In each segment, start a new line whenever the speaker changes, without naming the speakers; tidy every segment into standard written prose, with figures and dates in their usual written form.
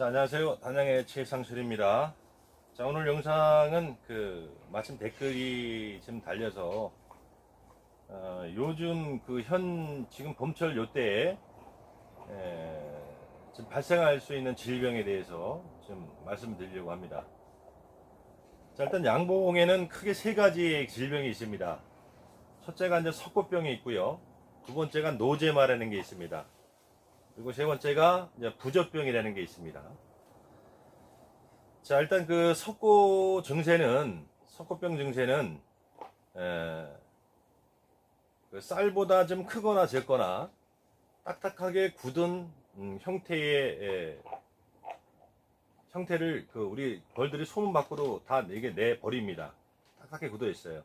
자, 안녕하세요. 단양의 최상철입니다. 자, 오늘 영상은 마침 댓글이 좀 달려서 요즘 지금 봄철 요때에 좀 발생할 수 있는 질병에 대해서 좀 말씀드리려고 합니다. 자, 일단 양봉에는 크게 세 가지의 질병이 있습니다. 첫째가 이제 석고병이 있고요. 두 번째가 노제마라는 게 있습니다. 그리고 세 번째가 이제 부젖병이라는 게 있습니다. 자, 일단 석고병 증세는 쌀보다 좀 크거나 적거나 딱딱하게 굳은 형태를 우리 벌들이 소문 밖으로 다 이게 내 버립니다. 딱딱하게 굳어 있어요.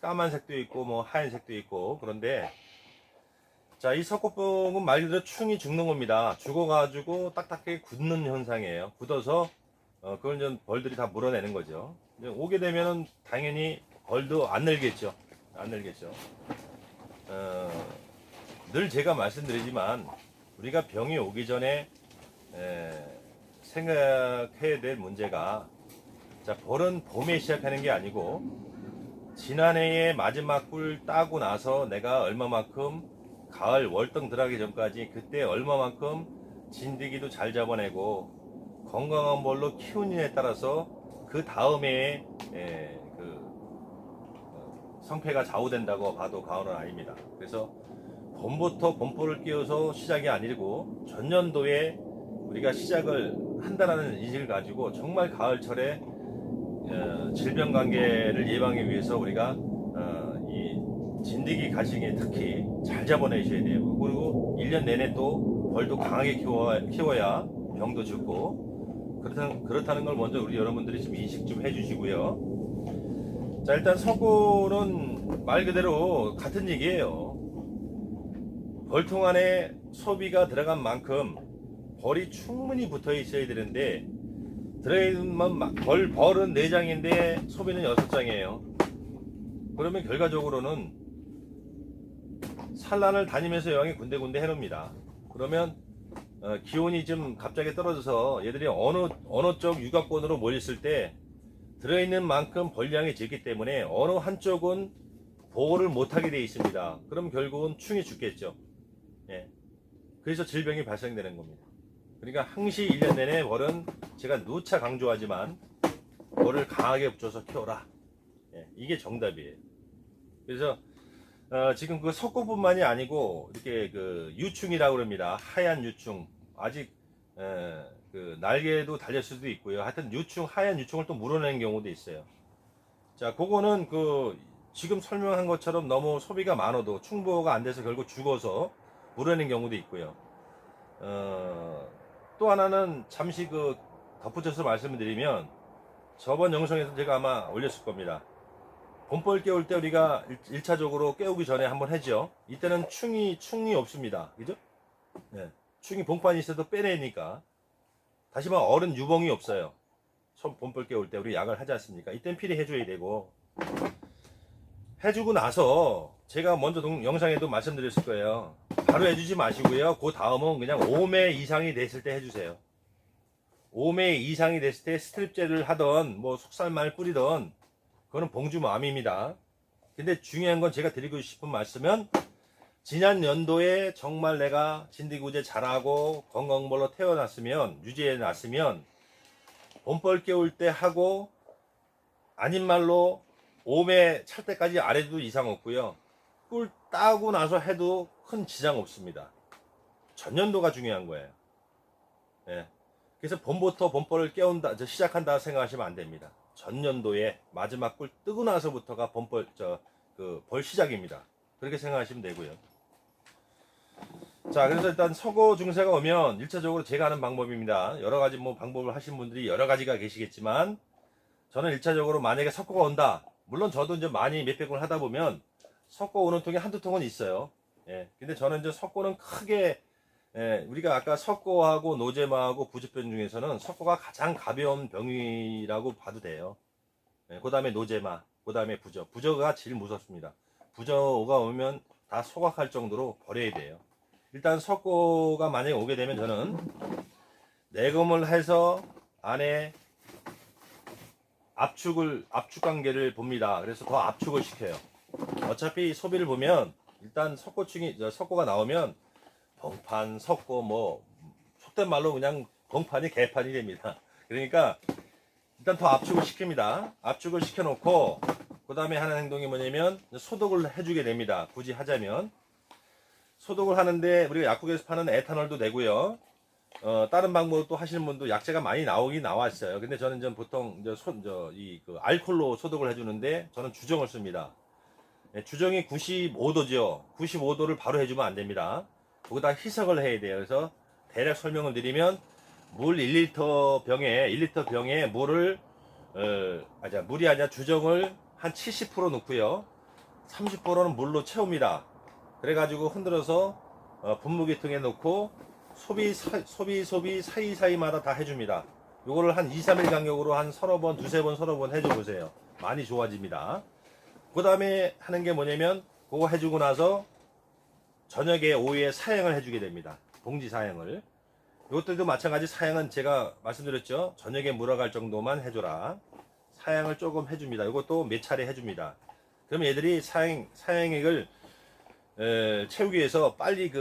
까만색도 있고 뭐 하얀색도 있고. 그런데 자, 이 석고병은 말 그대로 충이 죽는 겁니다. 죽어가지고 딱딱하게 굳는 현상이에요. 굳어서 그걸 이제 벌들이 다 물어내는 거죠. 이제 오게 되면은 당연히 벌도 안 늘겠죠. 늘 제가 말씀드리지만 우리가 병이 오기 전에 생각해야 될 문제가, 자, 벌은 봄에 시작하는 게 아니고 지난해에 마지막 꿀 따고 나서 내가 얼마만큼 가을 월등 들어가기 전까지 그때 얼마만큼 진드기도 잘 잡아내고 건강한 벌로 키우느냐에 따라서 그 다음에 성패가 좌우된다고 봐도 과언은 아닙니다. 그래서 봄부터 봄벌을 끼워서 시작이 아니고 전년도에 우리가 시작을 한다는 인식을 가지고 정말 가을철에 질병 관계를 예방하기 위해서 우리가 이 진드기 가시기 특히 잘 잡아내셔야 돼요. 그리고 1년 내내 또 벌도 강하게 키워야 병도 죽고, 그렇다는 걸 먼저 우리 여러분들이 좀 인식 좀 해주시고요. 자, 일단 석고는 말 그대로 같은 얘기예요. 벌통 안에 소비가 들어간 만큼 벌이 충분히 붙어 있어야 되는데, 들어있는 벌은 4장인데 소비는 6장이에요. 그러면 결과적으로는 산란을 다니면서 여왕이 군데군데 해놉니다. 그러면 기온이 좀 갑자기 떨어져서 얘들이 어느 쪽 육아권으로 몰렸을 때 들어있는 만큼 벌량이 적기 때문에 어느 한쪽은 보호를 못하게 되어 있습니다. 그럼 결국은 충이 죽겠죠. 예. 그래서 질병이 발생되는 겁니다. 그러니까 항시 1년 내내 벌은 제가 누차 강조하지만 벌을 강하게 붙여서 키워라. 예. 이게 정답이에요. 그래서 지금 석고뿐만이 아니고 이렇게 유충이라고 그럽니다. 하얀 유충, 아직 날개도 달렸을 수도 있고요. 하여튼 하얀 유충을 또 물어내는 경우도 있어요. 자, 그거는 지금 설명한 것처럼 너무 소비가 많아도 충보가 안 돼서 결국 죽어서 물어내는 경우도 있고요. 또 하나는 잠시 덧붙여서 말씀을 드리면, 저번 영상에서 제가 아마 올렸을 겁니다. 봄벌 깨울 때 우리가 1차적으로 깨우기 전에 한번 하죠. 이때는 충이 없습니다. 그죠? 네. 충이 봉판이 있어도 빼내니까. 다시 말해 어른 유봉이 없어요. 봄벌 깨울 때 우리 약을 하지 않습니까? 이땐 필히 해줘야 되고, 해주고 나서 제가 먼저 영상에도 말씀드렸을 거예요. 바로 해주지 마시고요. 그 다음은 그냥 5매 이상이 됐을 때 해주세요. 5매 이상이 됐을 때 스트립제를 하던 뭐 속살말 뿌리던 그거는 봉주마음입니다. 근데 중요한 건 제가 드리고 싶은 말씀은, 지난 연도에 정말 내가 진드기구제 잘하고 건강벌로 태어났으면, 유지해놨으면 봄벌 깨울 때 하고, 아닌 말로 5매 찰 때까지 안 해도 이상 없고요. 꿀 따고 나서 해도 큰 지장 없습니다. 전년도가 중요한 거예요. 예. 그래서 봄부터 봄벌을 시작한다 생각하시면 안 됩니다. 전년도에 마지막 꿀 뜨고 나서부터가 벌 시작입니다. 그렇게 생각하시면 되고요. 자, 그래서 일단 석고 증세가 오면 1차적으로 제가 하는 방법입니다. 여러 가지 방법을 하신 분들이 여러 가지가 계시겠지만, 저는 1차적으로 만약에 석고가 온다. 물론 저도 이제 많이 몇백 번 하다 보면 석고 오는 통이 한두 통은 있어요. 예. 근데 저는 이제 석고는 크게, 우리가 아까 석고하고 노제마하고 부젖병 중에서는 석고가 가장 가벼운 병이라고 봐도 돼요. 그 다음에 노제마, 그 다음에 부저가 제일 무섭습니다. 부저가 오면 다 소각할 정도로 버려야 돼요. 일단 석고가 만약에 오게 되면 저는 내검을 해서 안에 압축 관계를 봅니다. 그래서 더 압축을 시켜요. 어차피 소비를 보면 일단 석고가 나오면 봉판, 석고 뭐 속된 말로 그냥 봉판이 개판이 됩니다. 그러니까 일단 더 압축을 시킵니다. 압축을 시켜놓고 그 다음에 하는 행동이 뭐냐면 소독을 해주게 됩니다. 굳이 하자면 소독을 하는데 우리가 약국에서 파는 에탄올도 되고요. 다른 방법으로 또 하시는 분도 약재가 많이 나오긴 나왔어요. 근데 저는 좀 보통 그 알콜로 소독을 해주는데 저는 주정을 씁니다. 네, 주정이 95도죠. 95도를 바로 해주면 안 됩니다. 거기다 희석을 해야 돼요. 그래서 대략 설명을 드리면 물 1리터 병에 물을 물이 아니라 주정을 한 70% 넣고요. 30%는 물로 채웁니다. 그래가지고 흔들어서 분무기통에 넣고 소비 사이사이마다 다 해줍니다. 요거를 한 2, 3일 간격으로 한 서너 번, 두세 번, 서너 번 해줘보세요. 많이 좋아집니다. 그 다음에 하는 게 뭐냐면 그거 해주고 나서 저녁에 오후에 사행을 해주게 됩니다. 봉지 사행을. 이것들도 마찬가지. 사행은 제가 말씀드렸죠. 저녁에 물어갈 정도만 해줘라. 사행을 조금 해줍니다. 이것도 몇 차례 해줍니다. 그러면 얘들이 사행액을 채우기 위해서 빨리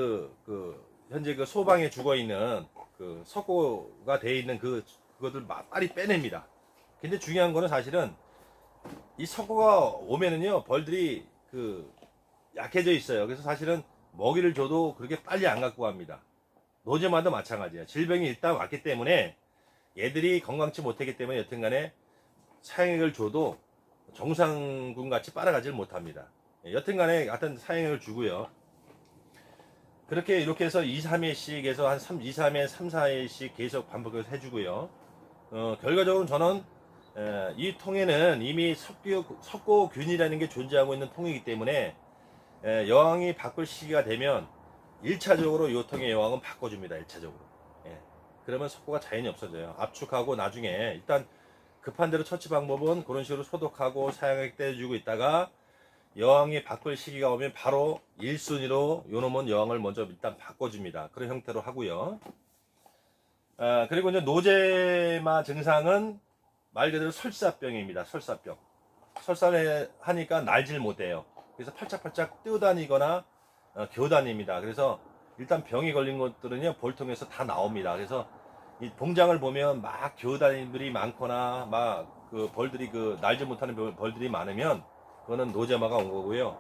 현재 그 소방에 죽어 있는 그 석고가 되어 있는 그것들 빨리 빼냅니다. 근데 중요한 거는 사실은 이 석고가 오면은요, 벌들이 약해져 있어요. 그래서 사실은 먹이를 줘도 그렇게 빨리 안 갖고 갑니다. 노제마도 마찬가지야. 질병이 일단 왔기 때문에 얘들이 건강치 못하기 때문에 여튼간에 사행액을 줘도 정상군 같이 빨아가지를 못합니다. 여튼간에 하여튼 사행액을 주고요. 이렇게 해서 2, 3회씩 해서 한 2, 3회, 3, 4회씩 계속 반복해서 해주고요. 결과적으로 저는 이 통에는 이미 석고균이라는 게 존재하고 있는 통이기 때문에 여왕이 바꿀 시기가 되면 1차적으로 이 통의 여왕은 바꿔줍니다. 1차적으로. 그러면 석고가 자연히 없어져요. 압축하고 나중에 일단 급한 대로 처치 방법은 그런 식으로 소독하고 사양액 떼주고 있다가 여왕이 바꿀 시기가 오면 바로 1순위로 요놈은 여왕을 먼저 일단 바꿔줍니다. 그런 형태로 하고요. 그리고 이제 노제마 증상은 말 그대로 설사병입니다. 설사병. 설사를 하니까 날질 못해요. 그래서 팔짝팔짝 뛰어다니거나 겨다닙니다. 그래서 일단 병이 걸린 것들은요, 볼통에서 다 나옵니다. 그래서 이 봉장을 보면 막 겨다니는 들이 많거나 막 그 벌들이 날지 못하는 벌들이 많으면 그거는 노제마가 온 거고요.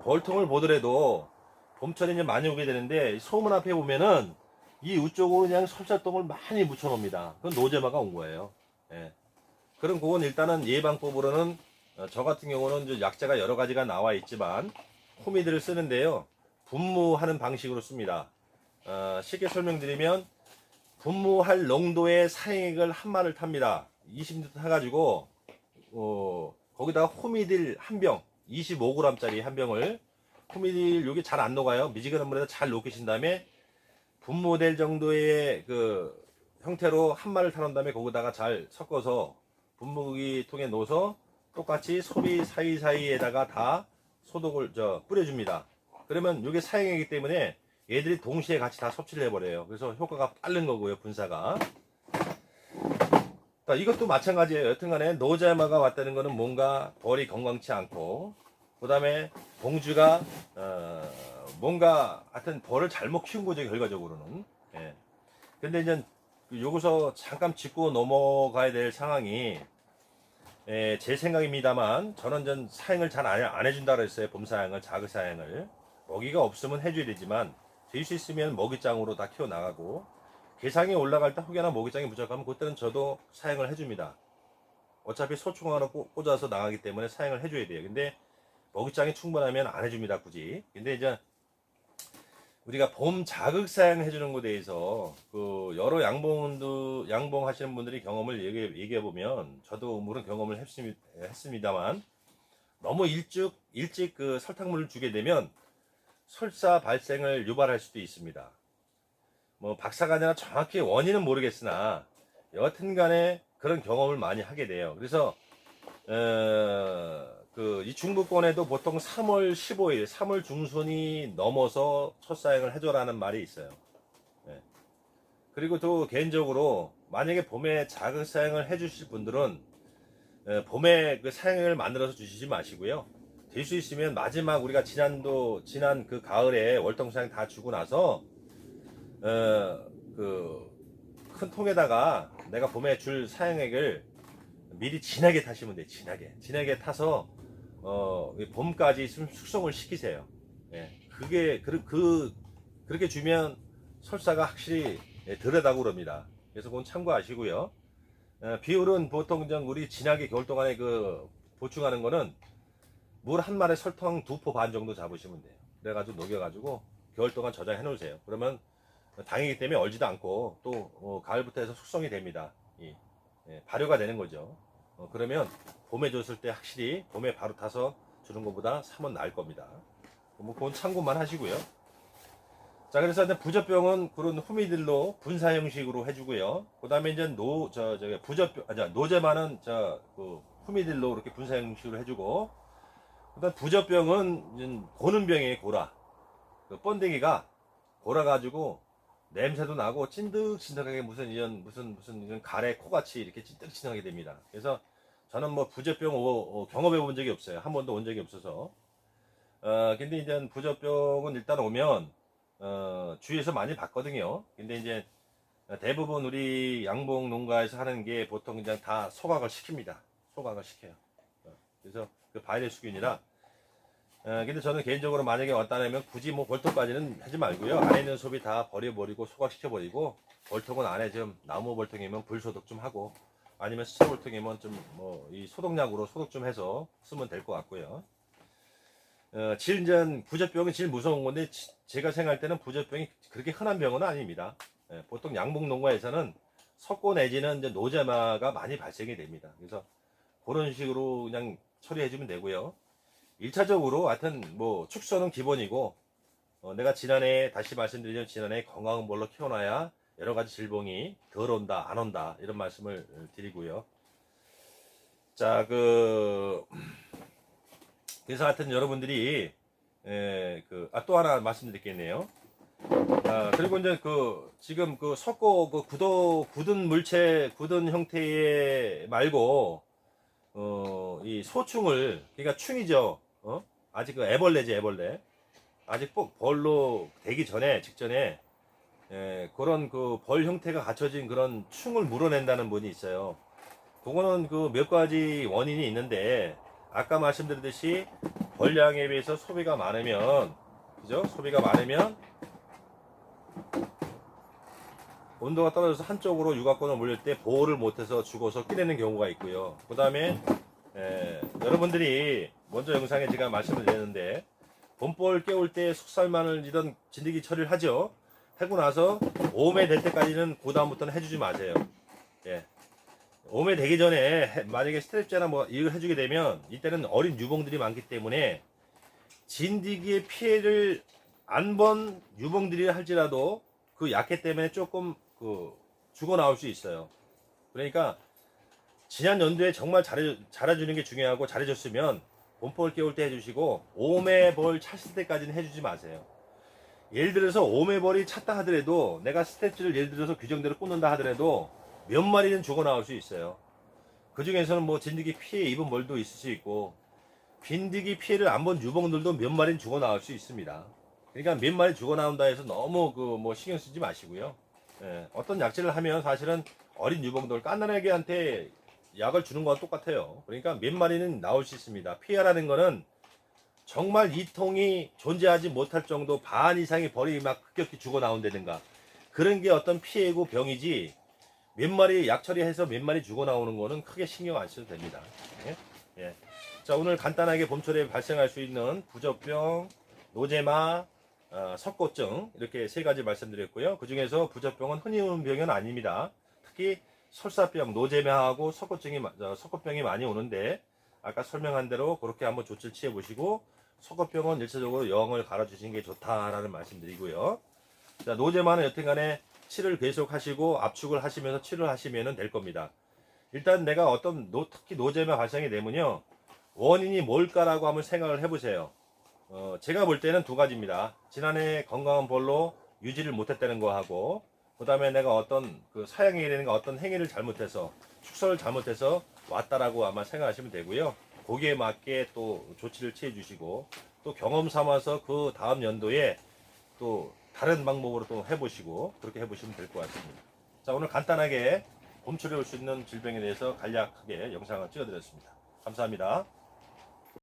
벌통을 보더라도 봄철에 이제 많이 오게 되는데 소문 앞에 보면은 이 우쪽으로 그냥 설사똥을 많이 묻혀 놓습니다. 그건 노제마가 온 거예요. 그럼 그건 일단은 예방법으로는 저 같은 경우는 이제 약재가 여러 가지가 나와 있지만 호미들을 쓰는데요. 분무하는 방식으로 씁니다. 쉽게 설명드리면 분무할 농도의 사행액을 한 마를 탑니다. 20리터 타가지고 거기다가 호미딜 한 병, 25g짜리 한 병을 호미딜 여기 잘 안 녹아요. 미지근한 물에다 잘 녹이신 다음에 분무될 정도의 형태로 한 마를 타놓은 다음에 거기다가 잘 섞어서 분무기 통에 넣어서 똑같이 소비 사이사이에다가 다 소독을 뿌려줍니다. 그러면 이게 사행이기 때문에 얘들이 동시에 같이 다 섭취를 해버려요. 그래서 효과가 빠른 거고요, 분사가. 이것도 마찬가지예요. 여튼간에 노제마가 왔다는 거는 뭔가 벌이 건강치 않고, 그 다음에 봉주가 뭔가 하여튼 벌을 잘못 키운 거죠, 결과적으로는. 근데 이제 여기서 잠깐 짚고 넘어가야 될 상황이, 제 생각입니다만 저는 전 사행을 잘 안 해준다 그랬어요. 봄사행을, 자그사행을. 먹이가 없으면 해줘야 되지만 될 수 있으면 먹이장으로 다 키워나가고, 개상에 올라갈 때 혹여나 먹이장이 부족하면 그때는 저도 사행을 해줍니다. 어차피 소충하러 꽂아서 나가기 때문에 사행을 해줘야 돼요. 근데 먹이장이 충분하면 안 해줍니다, 굳이. 근데 이제 우리가 봄 자극 사행 해주는 것에 대해서 여러 양봉하시는 분들이 경험을 얘기해 보면, 저도 물론 경험을 했습니다만 너무 일찍 설탕물을 주게 되면 설사 발생을 유발할 수도 있습니다. 뭐 박사가 아니라 정확히 원인은 모르겠으나 여하튼간에 그런 경험을 많이 하게 돼요. 그래서 이 중부권에도 보통 3월 15일, 3월 중순이 넘어서 첫 사행을 해줘라는 말이 있어요. 그리고 또 개인적으로 만약에 봄에 자극 사용을 해주실 분들은 봄에 그 사용을 만들어서 주시지 마시고요. 될 수 있으면 마지막 우리가 지난 그 가을에 월동 사용 다 주고 나서 그 큰 통에다가 내가 봄에 줄 사용액을 미리 진하게 타시면 돼요. 진하게 타서 봄까지 좀 숙성을 시키세요. 예, 그렇게 주면 설사가 확실히 덜하다고 그럽니다. 그래서 그건 참고하시고요. 비율은 보통 우리 진하게 겨울 동안에 그 보충하는 거는 물 한 마리 설탕 2포 반 정도 잡으시면 돼요. 그래가지고 녹여가지고 겨울 동안 저장해 놓으세요. 그러면 당이기 때문에 얼지도 않고 또 가을부터 해서 숙성이 됩니다. 발효가 되는 거죠. 그러면 봄에 줬을 때 확실히 봄에 바로 타서 주는 것보다 3원 나을 겁니다. 뭐 그건 참고만 하시고요. 자, 그래서 이제 부젖병은 그런 후미들로 분사 형식으로 해주고요. 그 다음에 이제 노제만은 그 후미들로 이렇게 분사 형식으로 해주고, 그 다음 부젖병은 고는 병이에요. 고라. 그 번데기가 골아가지고 냄새도 나고 찐득찐득하게 무슨 이런 가래 코같이 이렇게 찐득찐득하게 됩니다. 그래서 저는 뭐 부젖병 경험해 본 적이 없어요. 한 번도 온 적이 없어서. 근데 이제 부젖병은 일단 오면 주위에서 많이 봤거든요. 근데 이제 대부분 우리 양봉 농가에서 하는 게 보통 그냥 다 소각을 시킵니다. 소각을 시켜요. 그래서 그 바이러스균이라. 근데 저는 개인적으로 만약에 왔다면 굳이 뭐 벌통까지는 하지 말고요. 안에 있는 소비 다 버려버리고 소각시켜버리고, 벌통은 안에 좀 나무 벌통이면 불소독 좀 하고, 아니면 수채 벌통이면 좀 뭐 이 소독약으로 소독 좀 해서 쓰면 될 것 같고요. 부젖병이 제일 무서운 건데, 제가 생각할 때는 부젖병이 그렇게 흔한 병은 아닙니다. 보통 양봉 농가에서는 석고 내지는 이제 노제마가 많이 발생이 됩니다. 그래서 그런 식으로 그냥 처리해주면 되고요. 1차적으로 하여튼 뭐 축소는 기본이고, 내가 다시 말씀드리면 지난해 건강한 벌로 키워놔야 여러가지 질병이 덜 온다 안 온다 이런 말씀을 드리고요. 자, 그래서 하여튼 여러분들이 또 하나 말씀드리겠네요. 그리고 이제 지금 석고 굳은 형태의 말고 이 소충을, 그러니까 충이죠. 아직 애벌레지, 애벌레. 아직 벌로 되기 직전에 그런 벌 형태가 갖춰진 그런 충을 물어낸다는 분이 있어요. 그거는 몇 가지 원인이 있는데, 아까 말씀드렸듯이 벌량에 비해서 소비가 많으면, 그죠? 소비가 많으면 온도가 떨어져서 한쪽으로 유가권을 몰릴 때 보호를 못해서 죽어서 끼내는 경우가 있고요. 그 다음에 여러분들이 먼저 영상에 제가 말씀을 드렸는데, 봄벌 깨울 때 속살마늘 이런 진드기 처리를 하죠. 하고 나서 오매 될 때까지는 그 다음부터는 해주지 마세요. 오매 되기 전에 만약에 스트랩제나 뭐 이걸 해주게 되면 이때는 어린 유봉들이 많기 때문에 진드기의 피해를 안 본 유봉들이 할지라도 그 약해 때문에 조금 죽어 나올 수 있어요. 그러니까 지난 연도에 정말 잘해주는 게 중요하고, 잘해줬으면 봄벌 깨울 때 해주시고, 오매벌 찼을 때까지는 해주지 마세요. 예를 들어서 오매벌이 찼다 하더라도, 내가 스텝즈를 예를 들어서 규정대로 꽂는다 하더라도 몇 마리는 죽어 나올 수 있어요. 그 중에서는 뭐 진드기 피해 입은 벌도 있을 수 있고, 진드기 피해를 안 본 유봉들도 몇 마리는 죽어 나올 수 있습니다. 그러니까 몇 마리 죽어 나온다 해서 너무 뭐 신경 쓰지 마시고요. 어떤 약질을 하면 사실은 어린 유봉들 깐난애기한테 약을 주는 거와 똑같아요. 그러니까 몇 마리는 나올 수 있습니다. 피해라는 거는 정말 이 통이 존재하지 못할 정도 반 이상의 벌이 막 급격히 죽어 나온다든가, 그런 게 어떤 피해고 병이지, 몇 마리 약 처리해서 몇 마리 죽어 나오는 거는 크게 신경 안 써도 됩니다. 자, 오늘 간단하게 봄철에 발생할 수 있는 부젖병, 노제마, 석고증, 이렇게 3가지 말씀드렸고요. 그 중에서 부젖병은 흔히 오는 병은 아닙니다. 특히 설사병, 노제마하고 석고병이 많이 오는데, 아까 설명한 대로 그렇게 한번 조치를 취해 보시고, 석고병은 일차적으로 영을 갈아주시는 게 좋다라는 말씀드리고요. 자, 노제마는 여튼간에 치료를 계속 하시고 압축을 하시면서 치료를 하시면 될 겁니다. 일단 내가 특히 노제마 발생이 되면요, 원인이 뭘까라고 한번 생각을 해보세요. 제가 볼 때는 2가지입니다. 지난해 건강한 벌로 유지를 못했다는 거 하고, 그 다음에 내가 어떤 그 사양행위라든가 어떤 행위를 잘못해서 축사를 잘못해서 왔다라고 아마 생각하시면 되고요. 거기에 맞게 또 조치를 취해 주시고 또 경험 삼아서 그 다음 연도에 또 다른 방법으로 또 해보시고 그렇게 해보시면 될 것 같습니다. 자, 오늘 간단하게 봄철에 올 수 있는 질병에 대해서 간략하게 영상을 찍어드렸습니다. 감사합니다.